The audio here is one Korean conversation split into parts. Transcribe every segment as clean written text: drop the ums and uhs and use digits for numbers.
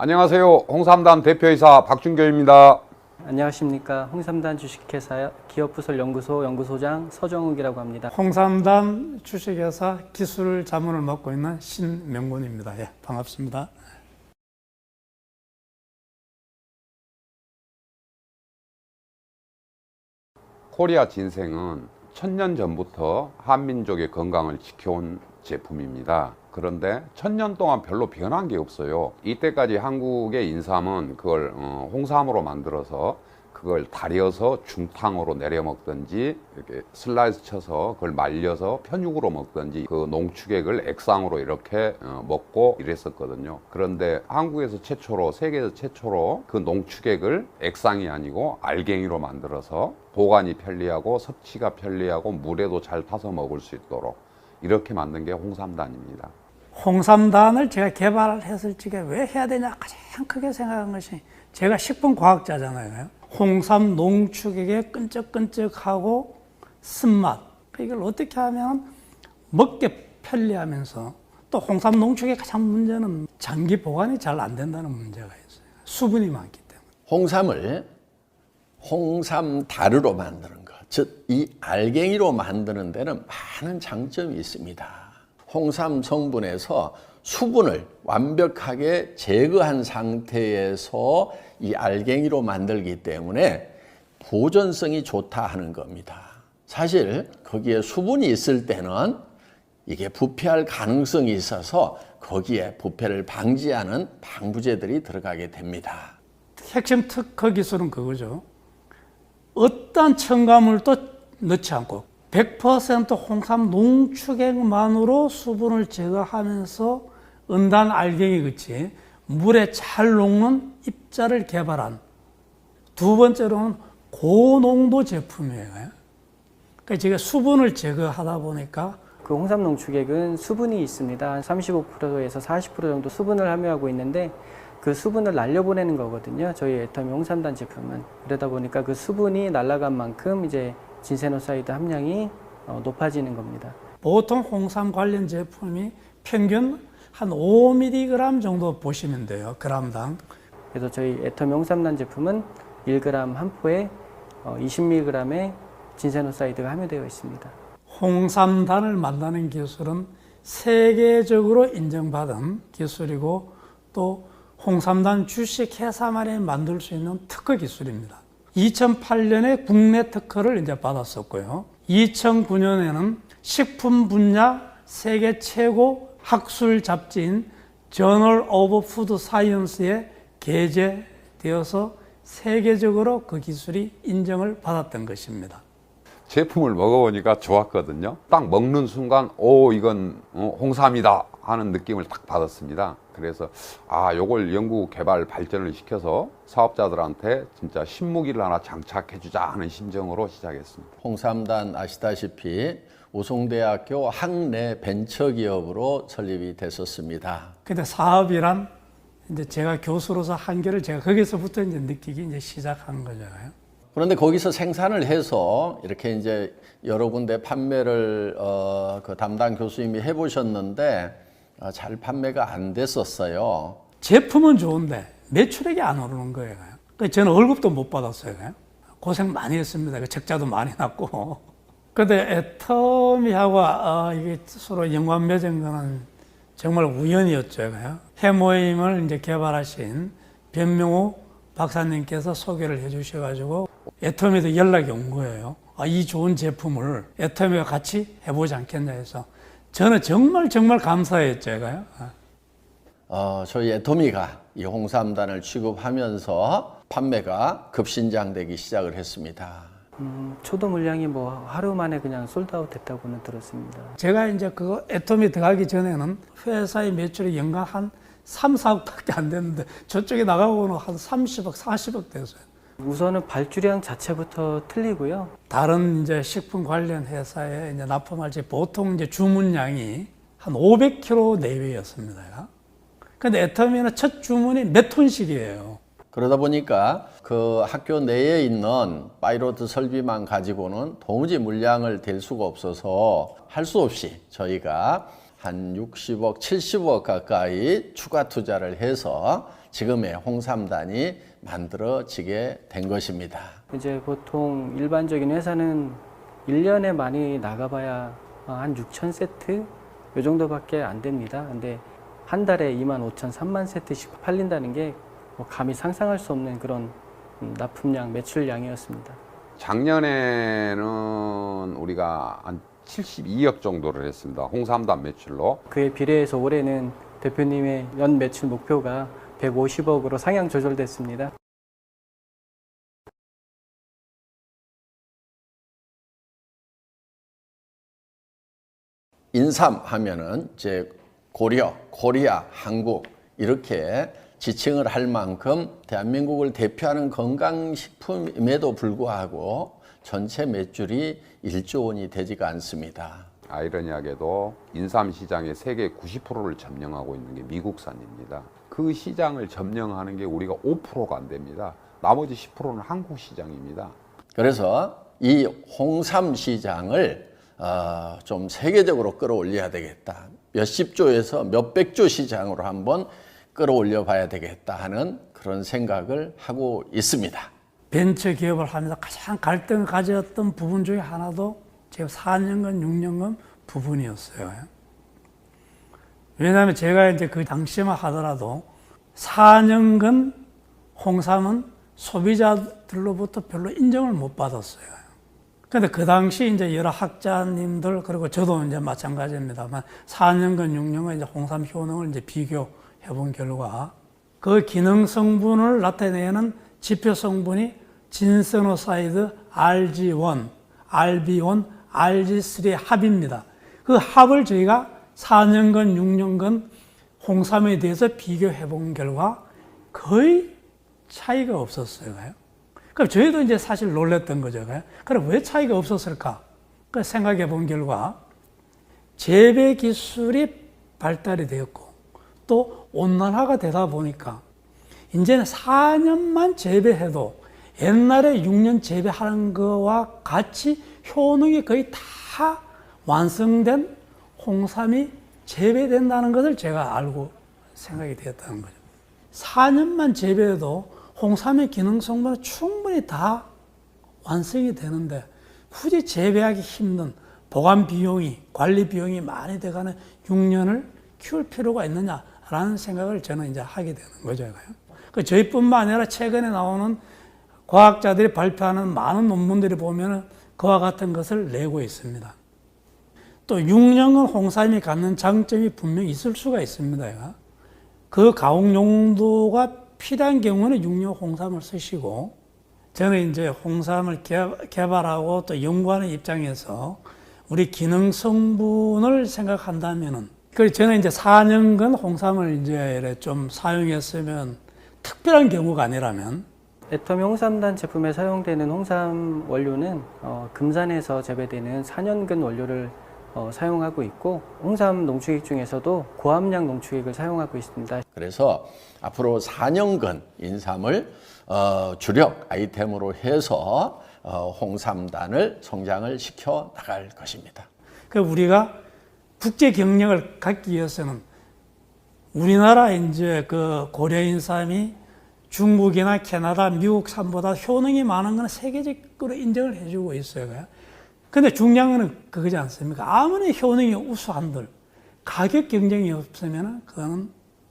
안녕하세요. 홍삼단 대표이사 박준교입니다. 안녕하십니까. 홍삼단 주식회사 기업부설연구소 연구소장 서정욱이라고 합니다. 홍삼단 주식회사 기술 자문을 맡고 있는 신명곤입니다. 예, 반갑습니다. 코리아 진생은 1000년 전부터 한민족의 건강을 지켜온 제품입니다. 그런데 1000년 동안 별로 변한 게 없어요. 이때까지 한국의 인삼은 그걸 홍삼으로 만들어서 그걸 달여서 중탕으로 내려 먹든지 이렇게 슬라이스 쳐서 그걸 말려서 편육으로 먹든지 그 농축액을 액상으로 이렇게 먹고 이랬었거든요. 그런데 한국에서 최초로, 세계에서 최초로 그 농축액을 액상이 아니고 알갱이로 만들어서 보관이 편리하고 섭취가 편리하고 물에도 잘 타서 먹을 수 있도록 이렇게 만든 게 홍삼단입니다. 홍삼단을 제가 개발했을 적에 왜 해야 되냐 가장 크게 생각한 것이, 제가 식품과학자잖아요. 홍삼 농축액의 끈적끈적하고 쓴맛, 이걸 어떻게 하면 먹기 편리하면서, 또 홍삼 농축의 가장 문제는 장기 보관이 잘 안 된다는 문제가 있어요. 수분이 많기 때문에. 홍삼을 홍삼 다르로 만드는 것, 즉 이 알갱이로 만드는 데는 많은 장점이 있습니다. 홍삼 성분에서 수분을 완벽하게 제거한 상태에서 이 알갱이로 만들기 때문에 보존성이 좋다 하는 겁니다. 사실 거기에 수분이 있을 때는 이게 부패할 가능성이 있어서 거기에 부패를 방지하는 방부제들이 들어가게 됩니다. 핵심 특허 기술은 그거죠. 어떤 첨가물도 넣지 않고 100% 홍삼 농축액만으로 수분을 제거하면서 은단 알갱이 같이 물에 잘 녹는 입자를 개발한, 두 번째로는 고농도 제품이에요. 그러니까 제가 수분을 제거하다 보니까 그 홍삼 농축액은 수분이 있습니다. 한 35%에서 40% 정도 수분을 함유하고 있는데 그 수분을 날려보내는 거거든요. 저희 애터미 홍삼단 제품은. 그러다 보니까 그 수분이 날아간 만큼 이제 진세노사이드 함량이 높아지는 겁니다. 보통 홍삼 관련 제품이 평균 한 5mg 정도 보시면 돼요. 그람당. 그래서 저희 애터미 홍삼단 제품은 1g 한 포에 20mg의 진세노사이드가 함유되어 있습니다. 홍삼단을 만드는 기술은 세계적으로 인정받은 기술이고, 또 홍삼단 주식회사만이 만들 수 있는 특허 기술입니다. 2008년에 국내 특허를 이제 받았었고요. 2009년에는 식품 분야 세계 최고 학술 잡지인 저널 오브 푸드 사이언스에 게재되어서 세계적으로 그 기술이 인정을 받았던 것입니다. 제품을 먹어보니까 좋았거든요. 딱 먹는 순간 이건 홍삼이다 하는 느낌을 딱 받았습니다. 그래서 요걸 연구 개발 발전을 시켜서 사업자들한테 진짜 신무기를 하나 장착해주자 하는 심정으로 시작했습니다. 홍삼단 아시다시피 우송대학교 학내 벤처기업으로 설립이 됐었습니다. 근데 사업이란, 이제 제가 교수로서 한계를 제가 거기서부터 이제 느끼기 이제 시작한 거잖아요. 그런데 거기서 생산을 해서 이렇게 이제 여러 군데 판매를 그 담당 교수님이 해보셨는데 잘 판매가 안 됐었어요. 제품은 좋은데 매출액이 안 오르는 거예요. 그러니까 저는 월급도 못 받았어요. 고생 많이 했습니다. 적자도 많이 났고. 근데 애터미하고 이게 서로 연관 맺은 거는 정말 우연이었죠. 해모임을 이제 개발하신 변명호 박사님께서 소개를 해주셔가지고 애터미도 연락이 온 거예요. 이 좋은 제품을 애터미가 같이 해보지 않겠냐 해서 저는 정말 감사했죠. 저희 애터미가 이 홍삼단을 취급하면서 판매가 급신장되기 시작을 했습니다. 초도 물량이 하루 만에 그냥 솔드아웃 됐다고는 들었습니다. 제가 이제 그거 애터미 들어가기 전에는 회사의 매출이 연간 한 3, 4억밖에 안 됐는데 저쪽에 나가고는 한 30억, 40억 됐어요. 우선은 발주량 자체부터 틀리고요. 다른 이제 식품 관련 회사에 이제 납품할 때 보통 이제 주문량이 한 500kg 내외였습니다. 근데 애터미는 첫 주문이 몇 톤씩이에요. 그러다 보니까 그 학교 내에 있는 파이로트 설비만 가지고는 도무지 물량을 댈 수가 없어서 할 수 없이 저희가 한 60억, 70억 가까이 추가 투자를 해서 지금의 홍삼단이 만들어지게 된 것입니다. 이제 보통 일반적인 회사는 1년에 많이 나가봐야 한 6천 세트 이 정도밖에 안 됩니다. 근데 한 달에 2만 5천, 3만 세트씩 팔린다는 게 뭐 감히 상상할 수 없는 그런 납품량, 매출량이었습니다. 작년에는 우리가 한 72억 정도를 했습니다. 홍삼단 매출로. 그에 비례해서 올해는 대표님의 연 매출 목표가 150억으로 상향 조절됐습니다. 인삼 하면은 이제 고려, 코리아, 한국 이렇게 지칭을 할 만큼 대한민국을 대표하는 건강식품임에도 불구하고 전체 매출이 1조 원이 되지가 않습니다. 아이러니하게도 인삼 시장의 세계 90%를 점령하고 있는 게 미국산입니다. 그 시장을 점령하는 게 우리가 5%가 안 됩니다. 나머지 10%는 한국 시장입니다. 그래서 이 홍삼 시장을 좀 세계적으로 끌어올려야 되겠다. 몇십 조에서 몇백 조 시장으로 한번 끌어올려 봐야 되겠다 하는 그런 생각을 하고 있습니다. 벤처 기업을 하면서 가장 갈등을 가졌던 부분 중에 하나도 제가 4년간, 6년간 부분이었어요. 왜냐하면 제가 이제 그 당시만 하더라도 4년간 홍삼은 소비자들로부터 별로 인정을 못 받았어요. 근데 그 당시 이제 여러 학자님들, 그리고 저도 이제 마찬가지입니다만 4년간, 6년간 이제 홍삼 효능을 이제 비교해 본 결과 그 기능 성분을 나타내는 지표 성분이 진세노사이드 RG1, RB1, RG3의 합입니다. 그 합을 저희가 4년간, 6년간 홍삼에 대해서 비교해 본 결과 거의 차이가 없었어요. 그럼 저희도 이제 사실 놀랬던 거죠. 그럼 왜 차이가 없었을까? 그 생각해 본 결과 재배 기술이 발달이 되었고 또 온난화가 되다 보니까 이제는 4년만 재배해도 옛날에 6년 재배하는 거와 같이 효능이 거의 다 완성된 홍삼이 재배된다는 것을 제가 알고 생각이 되었다는 거죠. 4년만 재배해도 홍삼의 기능 성분은 충분히 다 완성이 되는데 굳이 재배하기 힘든 보관 비용이, 관리 비용이 많이 돼가는 6년을 키울 필요가 있느냐라는 생각을 저는 이제 하게 되는 거죠. 그 저희뿐만 아니라 최근에 나오는 과학자들이 발표하는 많은 논문들이 보면 그와 같은 것을 내고 있습니다. 또 6년은 홍삼이 갖는 장점이 분명히 있을 수가 있습니다. 그 가공 용도가 필요한 경우는 6년 홍삼을 쓰시고, 저는 이제 홍삼을 개발하고 또 연구하는 입장에서 우리 기능 성분을 생각한다면은, 그래서 저는 이제 4년간 홍삼을 이제 좀 사용했으면 특별한 경우가 아니라면, 애터미 홍삼단 제품에 사용되는 홍삼 원료는 금산에서 재배되는 4년근 원료를 사용하고 있고, 홍삼 농축액 중에서도 고함량 농축액을 사용하고 있습니다. 그래서 앞으로 4년간 인삼을 주력 아이템으로 해서 홍삼단을 성장을 시켜 나갈 것입니다. 그 우리가 국제 경력을 갖기 위해서는 우리나라 이제 그 고려 인삼이 중국이나 캐나다, 미국산보다 효능이 많은 건 세계적으로 인정을 해주고 있어요. 근데 중요한 건 그거지 않습니까? 아무리 효능이 우수한들 가격 경쟁이 없으면 그거는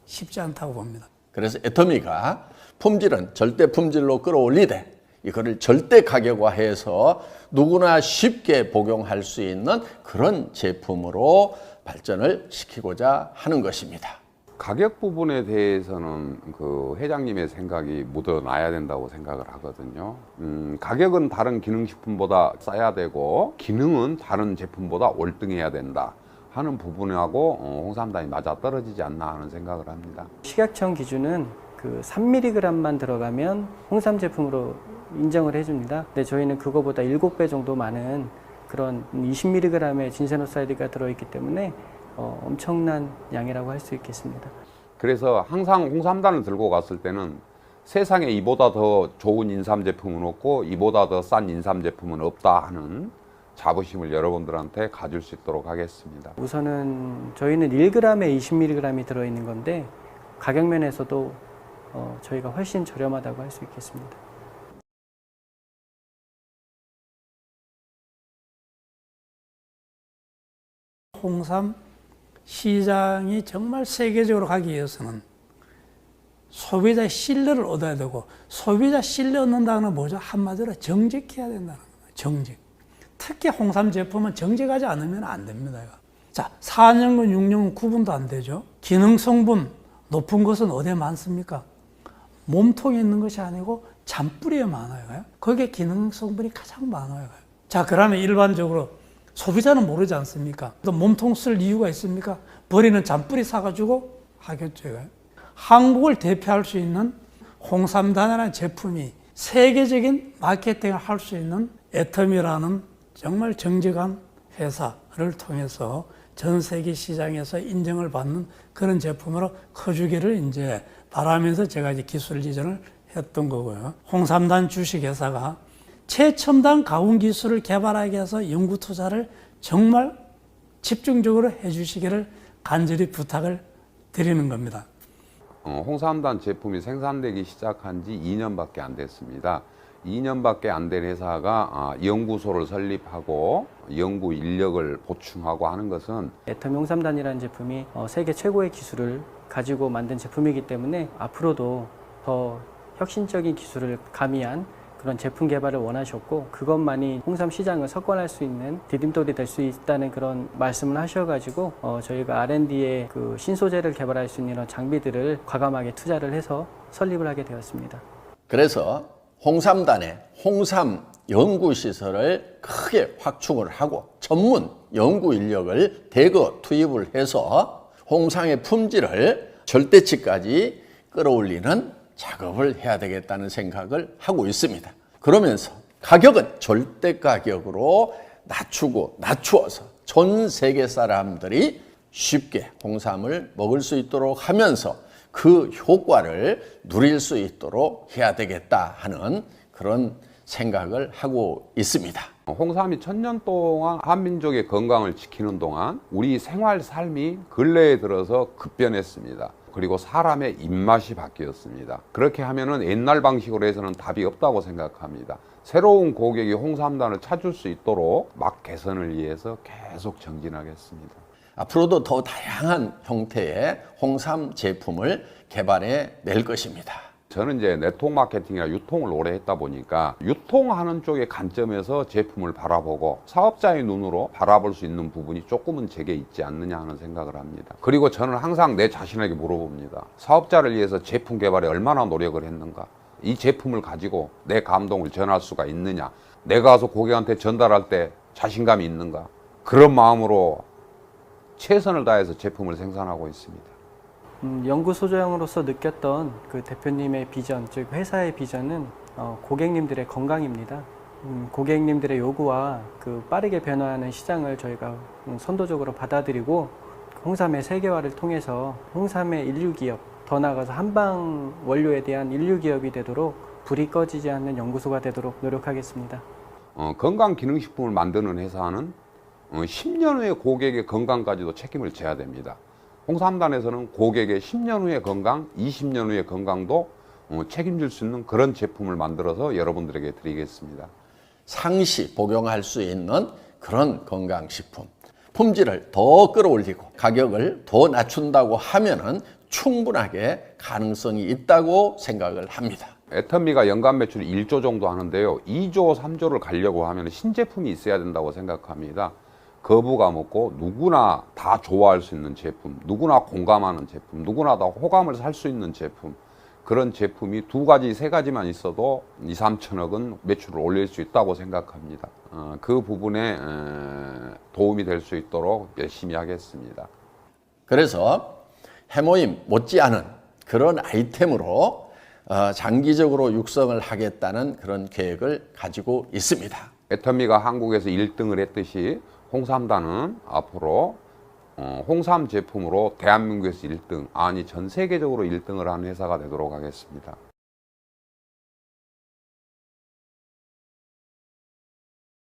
쉽지 않다고 봅니다. 그래서 애터미가 품질은 절대 품질로 끌어올리되 이거를 절대 가격화해서 누구나 쉽게 복용할 수 있는 그런 제품으로 발전을 시키고자 하는 것입니다. 가격 부분에 대해서는 그 회장님의 생각이 묻어나야 된다고 생각을 하거든요. 가격은 다른 기능식품보다 싸야 되고 기능은 다른 제품보다 월등해야 된다 하는 부분하고 홍삼단이 맞아 떨어지지 않나 하는 생각을 합니다. 식약청 기준은 그 3mg만 들어가면 홍삼 제품으로 인정을 해줍니다. 근데 저희는 그거보다 7배 정도 많은 그런 20mg의 진세노사이드가 들어있기 때문에 엄청난 양이라고 할 수 있겠습니다. 그래서 항상 홍삼단을 들고 갔을 때는 세상에 이보다 더 좋은 인삼 제품은 없고 이보다 더 싼 인삼 제품은 없다 하는 자부심을 여러분들한테 가질 수 있도록 하겠습니다. 우선은 저희는 1g에 20mg이 들어있는 건데 가격 면에서도 저희가 훨씬 저렴하다고 할 수 있겠습니다. 홍삼 시장이 정말 세계적으로 가기 위해서는 소비자의 신뢰를 얻어야 되고, 소비자 신뢰 얻는다는 건 뭐죠? 한마디로 정직해야 된다는 거예요. 정직. 특히 홍삼 제품은 정직하지 않으면 안 됩니다. 자, 4년근, 6년근 구분도 안 되죠. 기능 성분 높은 것은 어디에 많습니까? 몸통에 있는 것이 아니고 잔뿌리에 많아요. 거기에 기능 성분이 가장 많아요. 자, 그러면 일반적으로 소비자는 모르지 않습니까? 또 몸통 쓸 이유가 있습니까? 버리는 잔뿌리 사가지고 하겠죠. 한국을 대표할 수 있는 홍삼단이라는 제품이 세계적인 마케팅을 할 수 있는 애텀이라는 정말 정직한 회사를 통해서 전 세계 시장에서 인정을 받는 그런 제품으로 커주기를 이제 바라면서 제가 이제 기술 이전을 했던 거고요. 홍삼단 주식회사가 최첨단 가공 기술을 개발하기 위해서 연구 투자를 정말 집중적으로 해주시기를 간절히 부탁을 드리는 겁니다. 홍삼단 제품이 생산되기 시작한 지 2년밖에 안 됐습니다. 2년밖에 안 된 회사가 연구소를 설립하고 연구 인력을 보충하고 하는 것은 애텀 홍삼단이라는 제품이 세계 최고의 기술을 가지고 만든 제품이기 때문에 앞으로도 더 혁신적인 기술을 가미한 그런 제품 개발을 원하셨고, 그것만이 홍삼 시장을 석권할 수 있는 디딤돌이 될 수 있다는 그런 말씀을 하셔가지고 저희가 R&D에 그 신소재를 개발할 수 있는 이런 장비들을 과감하게 투자를 해서 설립을 하게 되었습니다. 그래서 홍삼단에 홍삼 연구시설을 크게 확충을 하고 전문 연구 인력을 대거 투입을 해서 홍삼의 품질을 절대치까지 끌어올리는 작업을 해야 되겠다는 생각을 하고 있습니다. 그러면서 가격은 절대 가격으로 낮추어서 전 세계 사람들이 쉽게 홍삼을 먹을 수 있도록 하면서 그 효과를 누릴 수 있도록 해야 되겠다 하는 그런 생각을 하고 있습니다. 홍삼이 1000년 동안 한민족의 건강을 지키는 동안 우리 생활 삶이 근래에 들어서 급변했습니다. 그리고 사람의 입맛이 바뀌었습니다. 그렇게 하면은 옛날 방식으로 해서는 답이 없다고 생각합니다. 새로운 고객이 홍삼단을 찾을 수 있도록 맛 개선을 위해서 계속 정진하겠습니다. 앞으로도 더 다양한 형태의 홍삼 제품을 개발해 낼 것입니다. 저는 이제 네트워크 마케팅이나 유통을 오래 했다 보니까 유통하는 쪽의 관점에서 제품을 바라보고 사업자의 눈으로 바라볼 수 있는 부분이 조금은 제게 있지 않느냐 하는 생각을 합니다. 그리고 저는 항상 내 자신에게 물어봅니다. 사업자를 위해서 제품 개발에 얼마나 노력을 했는가? 이 제품을 가지고 내 감동을 전할 수가 있느냐? 내가 가서 고객한테 전달할 때 자신감이 있는가? 그런 마음으로 최선을 다해서 제품을 생산하고 있습니다. 연구소장으로서 느꼈던 그 대표님의 비전, 즉 회사의 비전은 고객님들의 건강입니다. 고객님들의 요구와 그 빠르게 변화하는 시장을 저희가 선도적으로 받아들이고 홍삼의 세계화를 통해서 홍삼의 인류기업, 더 나아가서 한방 원료에 대한 인류기업이 되도록 불이 꺼지지 않는 연구소가 되도록 노력하겠습니다. 건강기능식품을 만드는 회사는 10년 후의 고객의 건강까지도 책임을 져야 됩니다. 홍삼단에서는 고객의 10년 후의 건강, 20년 후의 건강도 책임질 수 있는 그런 제품을 만들어서 여러분들에게 드리겠습니다. 상시 복용할 수 있는 그런 건강식품. 품질을 더 끌어올리고 가격을 더 낮춘다고 하면은 충분하게 가능성이 있다고 생각을 합니다. 애터미가 연간 매출이 1조 정도 하는데요. 2조, 3조를 가려고 하면 신제품이 있어야 된다고 생각합니다. 거부감 없고 누구나 다 좋아할 수 있는 제품, 누구나 공감하는 제품, 누구나 다 호감을 살 수 있는 제품, 그런 제품이 2가지, 3가지만 있어도 2, 3천억은 매출을 올릴 수 있다고 생각합니다. 그 부분에 도움이 될 수 있도록 열심히 하겠습니다. 그래서 해모임 못지않은 그런 아이템으로 장기적으로 육성을 하겠다는 그런 계획을 가지고 있습니다. 애터미가 한국에서 1등을 했듯이 홍삼단은 앞으로 홍삼 제품으로 대한민국에서 1등, 아니 전 세계적으로 1등을 하는 회사가 되도록 하겠습니다.